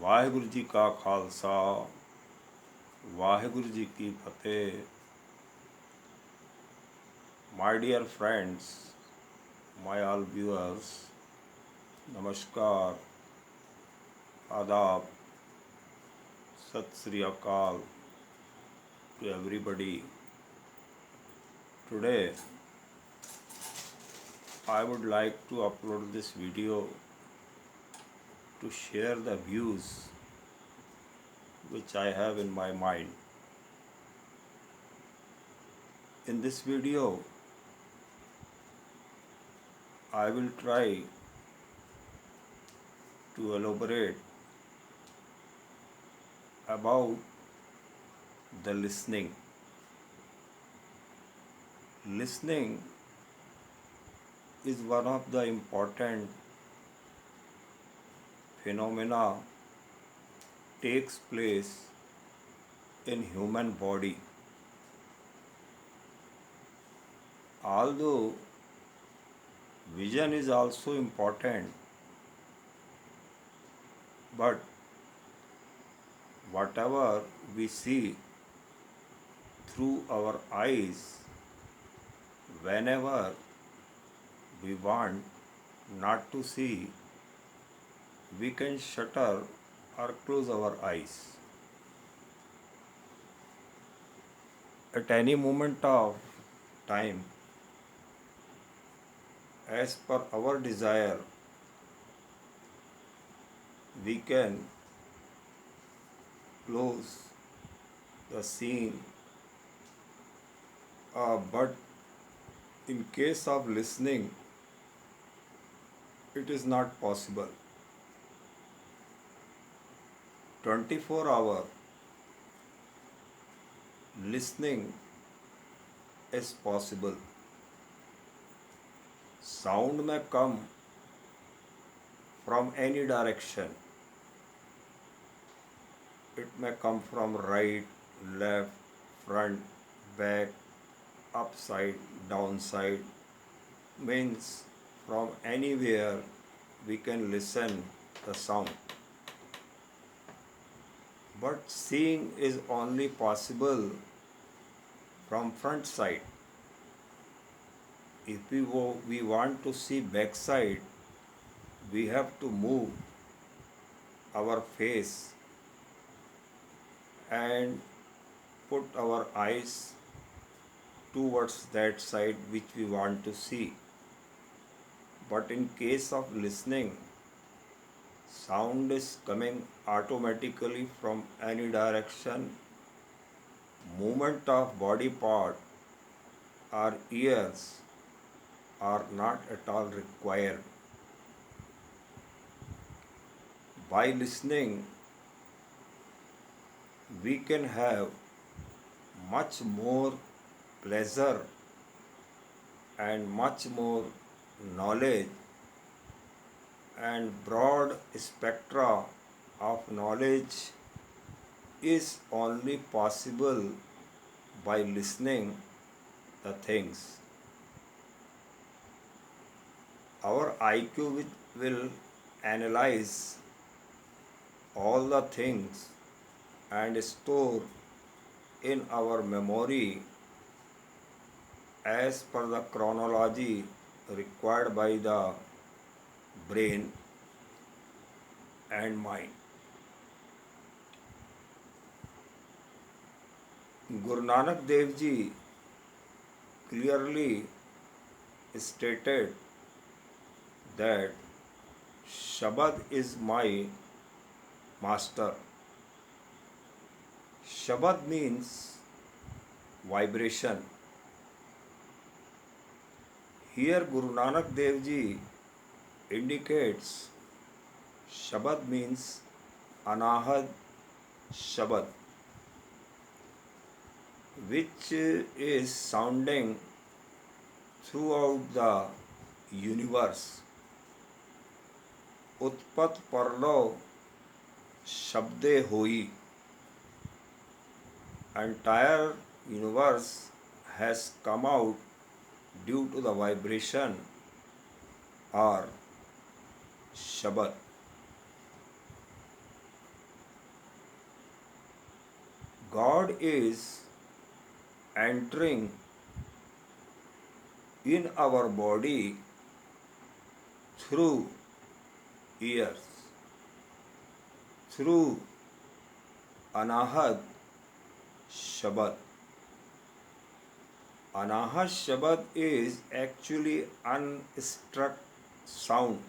ਵਾਹਿਗੁਰੂ ਜੀ ਕਾ ਖਾਲਸਾ ਵਾਹਿਗੁਰੂ ਜੀ ਕੀ ਫਤਿਹ। My dear friends, my all viewers, नमस्कार, आदाब, सत श्री अकाल to everybody. Today I would like to upload this video to share the views which I have in my mind. In this video I will try to elaborate about the listening. Listening is one of the important phenomena takes place in human body. Although vision is also important, but whatever we see through our eyes, whenever we want not to see, we can shutter or close our eyes. At any moment of time, as per our desire, we can close the scene, but in case of listening, it is not possible. 24-hour listening is possible. Sound may come from any direction. It may come from right, left, front, back, upside, downside. Means from anywhere we can listen the sound. But seeing is only possible from front side. If we want to see back side, we have to move our face and put our eyes towards that side which we want to see. But in case of listening, sound is coming automatically from any direction. Movement of body part or ears are not at all required. By listening, we can have much more pleasure and much more knowledge, and broad spectra of knowledge is only possible by listening the things. Our IQ will analyze all the things and store in our memory as per the chronology required by the brain and mind. Guru Nanak Dev Ji clearly stated that Shabad is my master. Shabad means vibration. Here Guru Nanak Dev Ji indicates Shabad means Anahad Shabad, which is sounding throughout the universe. उत्पत परलो शब्दे होई. Entire universe has come out due to the vibration or Shabad. God is entering in our body through ears, through Anahat Shabad. Anahat Shabad is actually unstruck sound.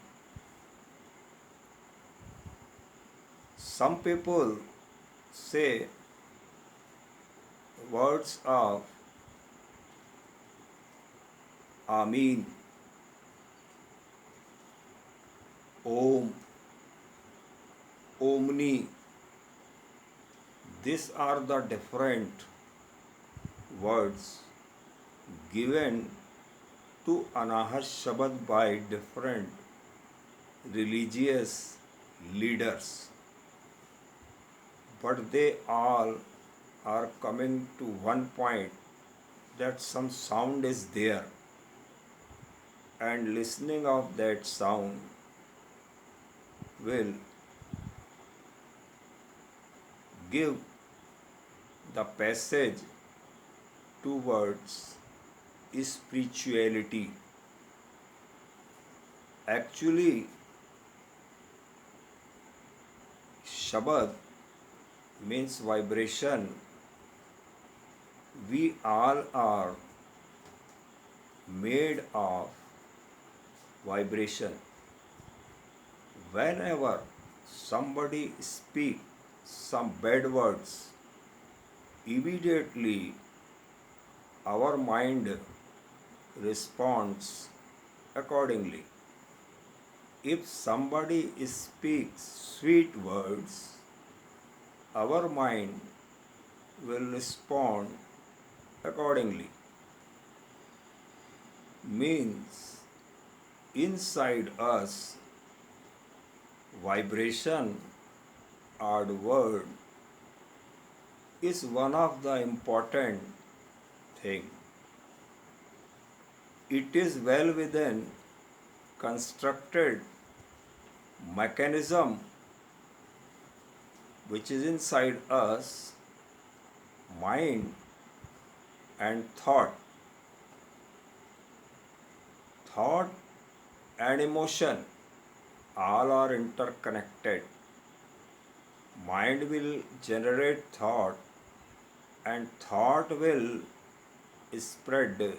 Some people say words of Amin, Om, Omni. These are the different words given to Anahat Shabad by different religious leaders, but they all are coming to one point that some sound is there, and listening of that sound will give the passage towards spirituality. Actually, Shabad means vibration. We all are made of vibration. Whenever somebody speaks some bad words, immediately our mind responds accordingly. If somebody speaks sweet words, our mind will respond accordingly. Means inside us, vibration or word is one of the important thing. It is well within constructed mechanism which is inside us, mind and thought. Thought and emotion all are interconnected. Mind will generate thought and thought will spread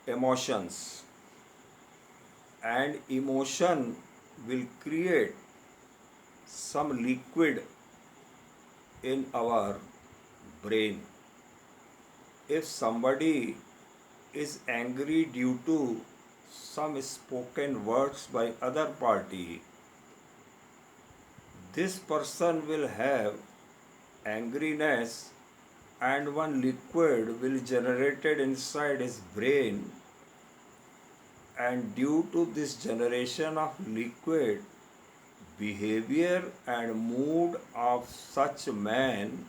emotions, and emotion will create some liquid in our brain. If somebody is angry due to some spoken words by other party, this person will have angriness and one liquid will generated inside his brain, and due to this generation of liquid, behavior and mood of such man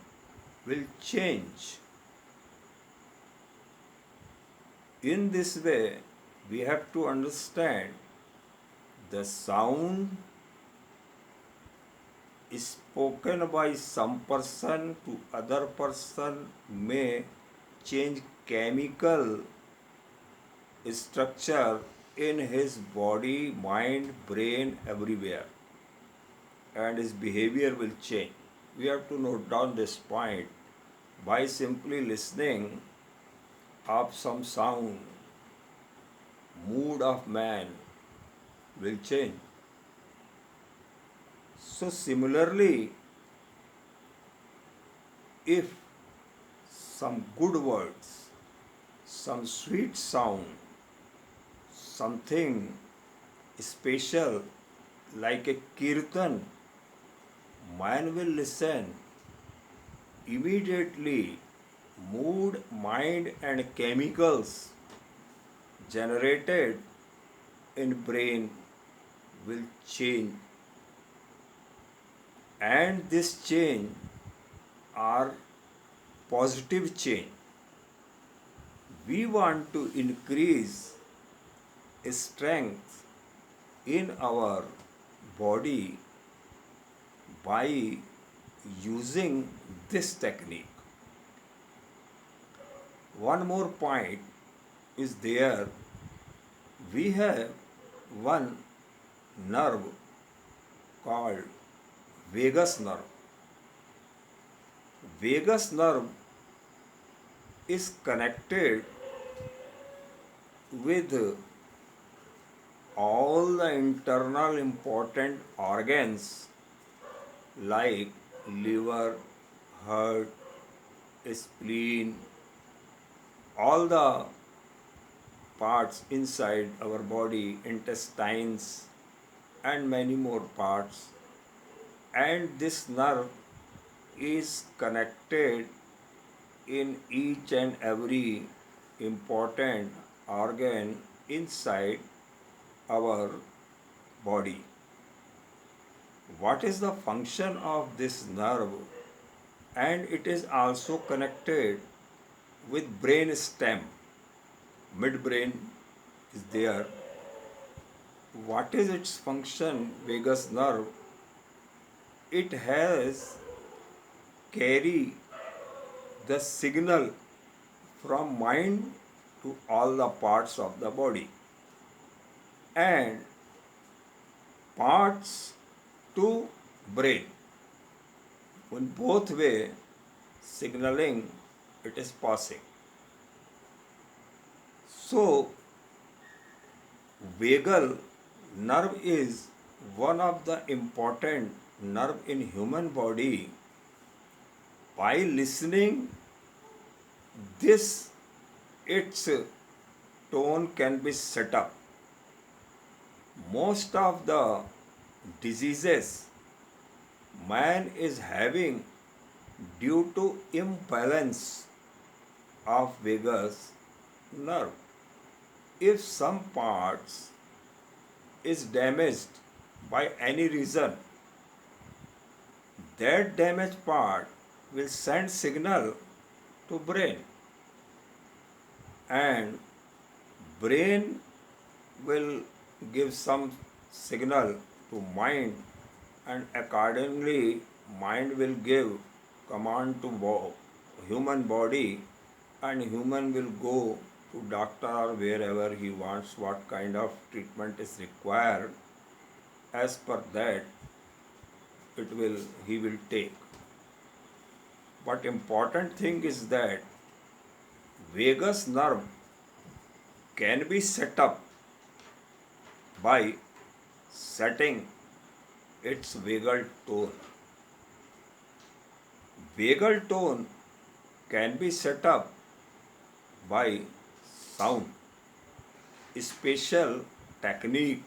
will change. In this way, we have to understand the sound spoken by some person to other person may change chemical structure in his body, mind, brain, everywhere, and his behavior will change. We have to note down this point by simply listening of some sound. Mood of man will change. So similarly, if some good words, some sweet sound, something special like a kirtan, man will listen, immediately mood, mind and chemicals generated in brain will change, and this change are positive change. We want to increase strength in our body by using this technique. One more point is there. We have one nerve called vagus nerve. Vagus nerve is connected with all the internal important organs like liver, heart, spleen, all the parts inside our body, intestines, and many more parts. And this nerve is connected in each and every important organ inside our body. What is the function of this nerve? And it is also connected with brain stem. Midbrain is there. What is its function? Vagus nerve. It has carry the signal from mind to all the parts of the body and parts to brain. In both way, signaling it is passing. So, vagal nerve is one of the important nerve in human body. By listening this, its tone can be set up. Most of the diseases man is having due to imbalance of vagus nerve. If some parts is damaged by any reason, that damaged part will send signal to brain and brain will give some signal to mind and accordingly mind will give command to human body and human will go to doctor or wherever he wants what kind of treatment is required. As per that he will take. But important thing is that vagus nerve can be set up by setting its vagal tone. Vagal tone can be set up by sound, special technique.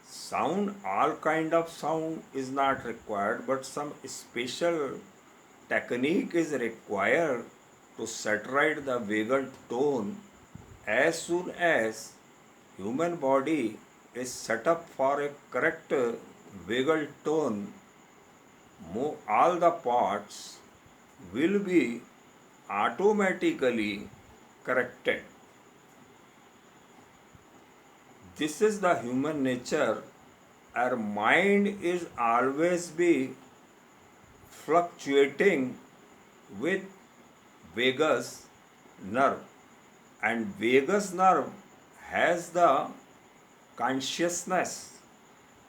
Sound, all kind of sound is not required, but some special technique is required to saturate the vagal tone. As soon as human body is set up for a correct vagal tone, all the parts will be automatically corrected. This is the human nature. Our mind is always be fluctuating with vagus nerve, and vagus nerve has the consciousness,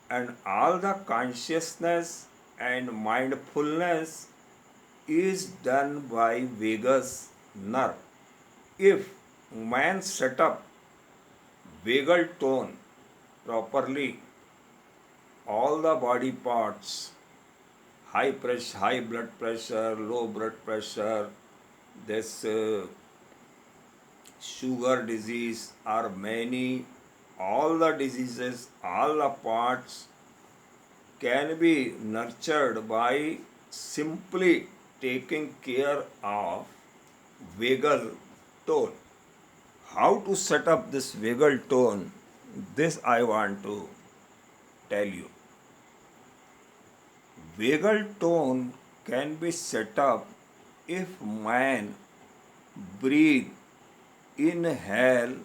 and all the consciousness and mindfulness is done by vagus nerve. If man set up vagal tone properly, all the body parts, high pressure, high blood pressure, low blood pressure, this sugar disease or many, all the diseases, all the parts can be nurtured by simply taking care of vagal tone. How to set up this vagal tone? This I want to tell you. Vagal tone can be set up if man breathe, inhale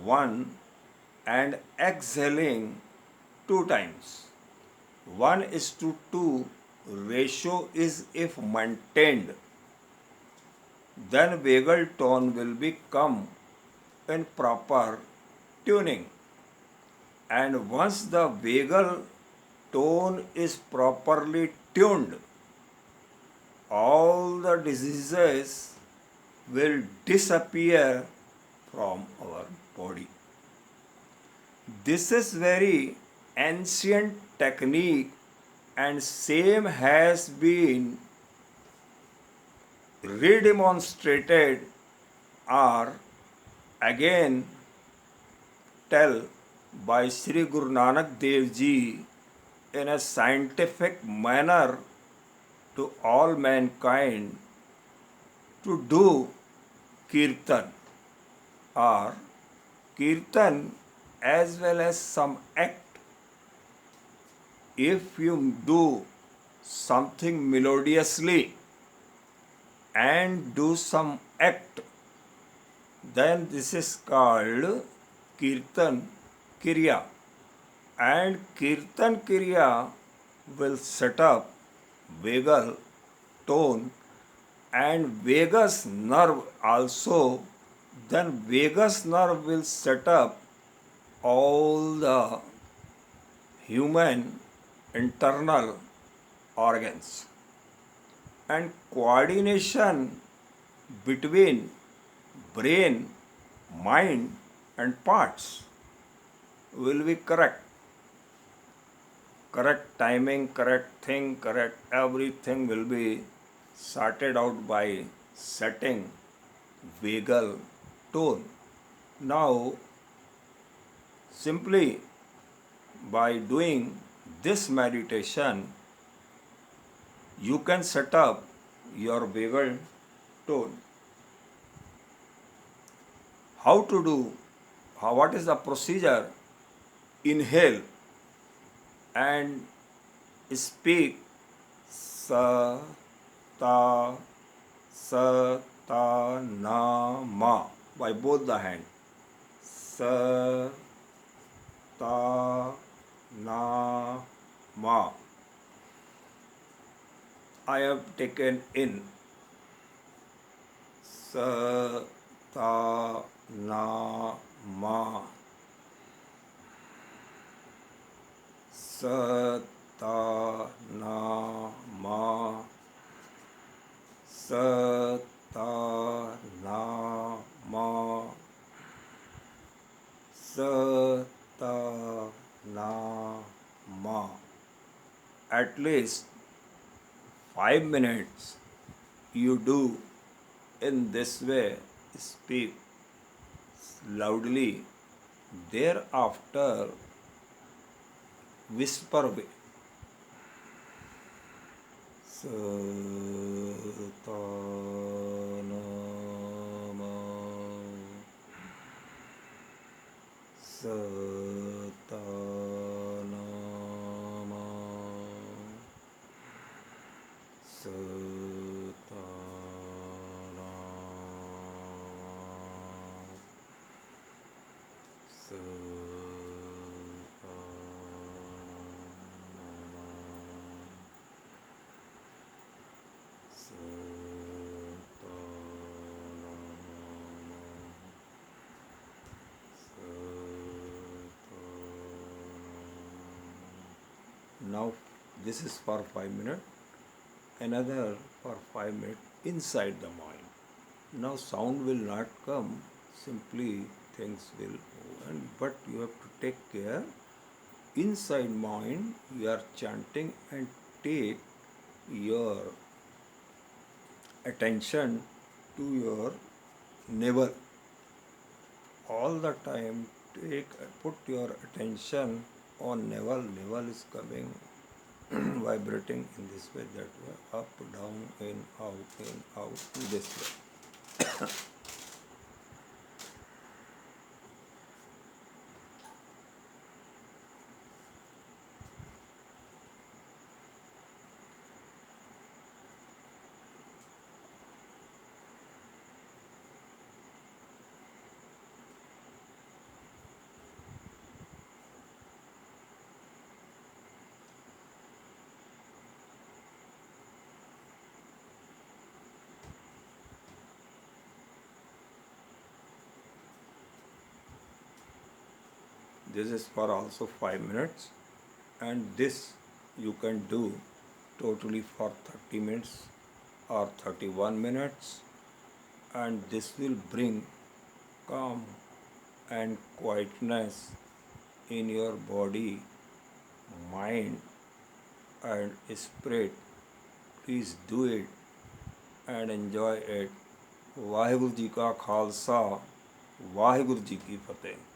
1 and exhaling 2 times. 1:2 ratio is if maintained, then vagal tone will become in proper tuning. And once the vagal tone is properly tuned, all the diseases will disappear from our body. This is very ancient technique and same has been redemonstrated or again tell by Sri Guru Nanak Dev Ji in a scientific manner to all mankind to do kirtan or kirtan as well as some act. If you do something melodiously and do some act, then this is called kirtan kriya. And kirtan kriya will set up vagal tone and vagus nerve also. Then vagus nerve will set up all the human internal organs, and coordination between brain, mind and parts will be correct. Correct timing, correct thing, correct everything will be sorted out by setting vagal tone. Now, simply by doing this meditation, you can set up your vagal tone. How to do? What is the procedure? Inhale and speak sa ta sa ta na ma by both the hand. Sa ta na ma. I have taken in sa ta na ma. Sa ta na ma. Sa ta na ma. Sa ta na ma. At least 5 minutes you do in this way, speak loudly. Thereafter, whisper way. Sa ta na ma. Sa ta na ma. Sa ta na sa ta na sa ta na sa ta. Now this is for 5 minutes, another for 5 minutes inside the mind. Now sound will not come, simply things will move. But you have to take care. Inside mind you are chanting and take your attention to your navel. All the time put your attention on navel. Navel is coming vibrating in this way, that way, up, down, in, out, in this way. This is for also 5 minutes, and this you can do totally for 30 minutes or 31 minutes, and this will bring calm and quietness in your body, mind, and spirit. Please do it and enjoy it. Waheguru ji ਕਾ ਖਾਲਸਾ, ਵਾਹਿਗੁਰੂ ਜੀ ਕੀ ਫਤਿਹ।